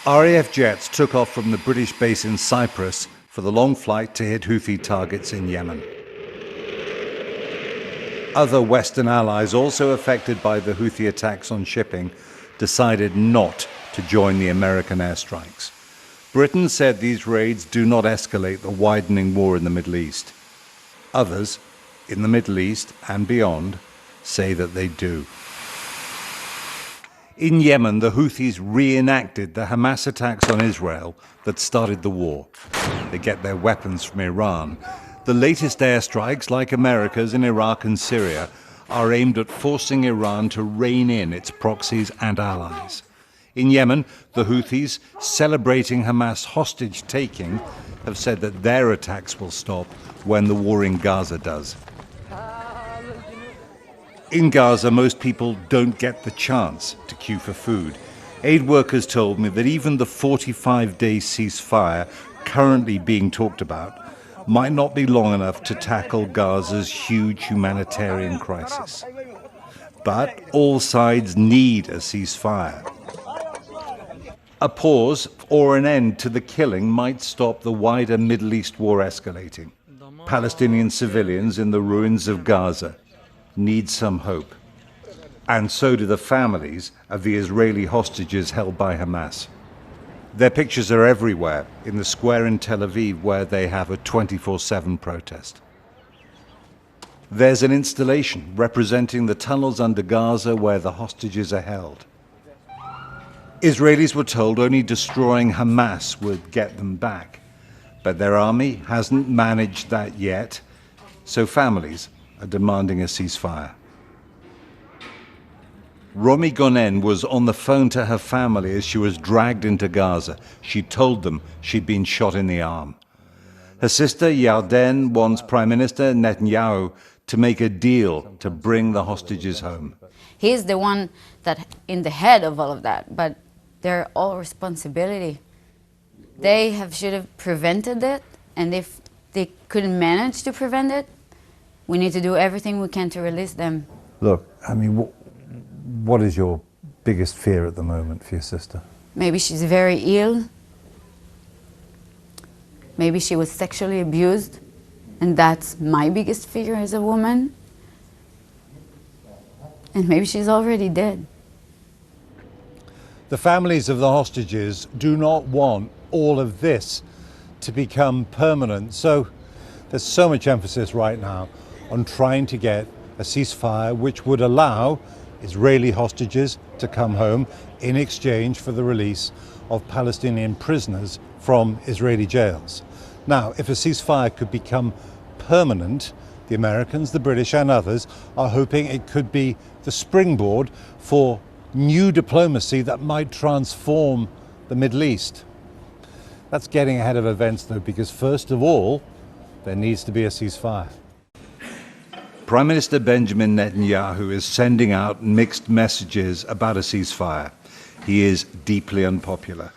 RAF jets took off from the British base in Cyprus for the long flight to hit Houthi targets in Yemen. Other Western allies, also affected by the Houthi attacks on shipping, decided not to join the American airstrikes. Britain said these raids do not escalate the widening war in the Middle East. Others, in the Middle East and beyond, say that they do. In Yemen, the Houthis reenacted the Hamas attacks on Israel that started the war. They get their weapons from Iran. The latest airstrikes, like America's in Iraq and Syria, are aimed at forcing Iran to rein in its proxies and allies. In Yemen, the Houthis, celebrating Hamas hostage-taking, have said that their attacks will stop when the war in Gaza does. In Gaza, most people don't get the chance to queue for food. Aid workers told me that even the 45-day ceasefire currently being talked about might not be long enough to tackle Gaza's huge humanitarian crisis. But all sides need a ceasefire. A pause or an end to the killing might stop the wider Middle East war escalating. Palestinian civilians in the ruins of Gaza need some hope. And so do the families of the Israeli hostages held by Hamas. Their pictures are everywhere in the square in Tel Aviv where they have a 24/7 protest. There's an installation representing the tunnels under Gaza where the hostages are held. Israelis were told only destroying Hamas would get them back, but their army hasn't managed that yet, so families are demanding a ceasefire. Romi Gonen was on the phone to her family as she was dragged into Gaza. She told them she'd been shot in the arm. Her sister Yarden wants Prime Minister Netanyahu to make a deal to bring the hostages home. He's the one that in the head of all of that, but they're all responsibility. They should have prevented it, and if they couldn't manage to prevent it, we need to do everything we can to release them. Look, I mean, what is your biggest fear at the moment for your sister? Maybe she's very ill. Maybe she was sexually abused, and that's my biggest fear as a woman. And maybe she's already dead. The families of the hostages do not want all of this to become permanent. So there's so much emphasis right now on trying to get a ceasefire which would allow Israeli hostages to come home in exchange for the release of Palestinian prisoners from Israeli jails. Now, if a ceasefire could become permanent, the Americans, the British and others are hoping it could be the springboard for new diplomacy that might transform the Middle East. That's getting ahead of events though, because first of all, there needs to be a ceasefire. Prime Minister Benjamin Netanyahu is sending out mixed messages about a ceasefire. He is deeply unpopular.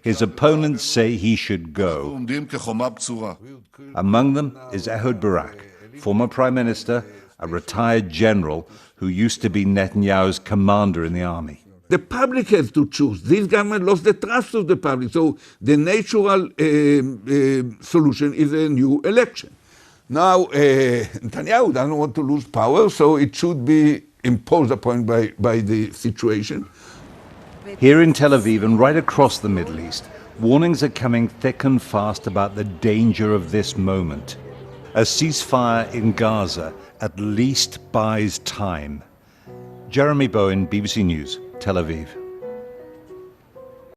His opponents say he should go. Among them is Ehud Barak, former Prime Minister, a retired general who used to be Netanyahu's commander in the army. The public has to choose. This government lost the trust of the public, so the natural solution is a new election. Now, Netanyahu doesn't want to lose power, so it should be imposed upon by the situation. Here in Tel Aviv and right across the Middle East, warnings are coming thick and fast about the danger of this moment. A ceasefire in Gaza at least buys time. Jeremy Bowen, BBC News, Tel Aviv.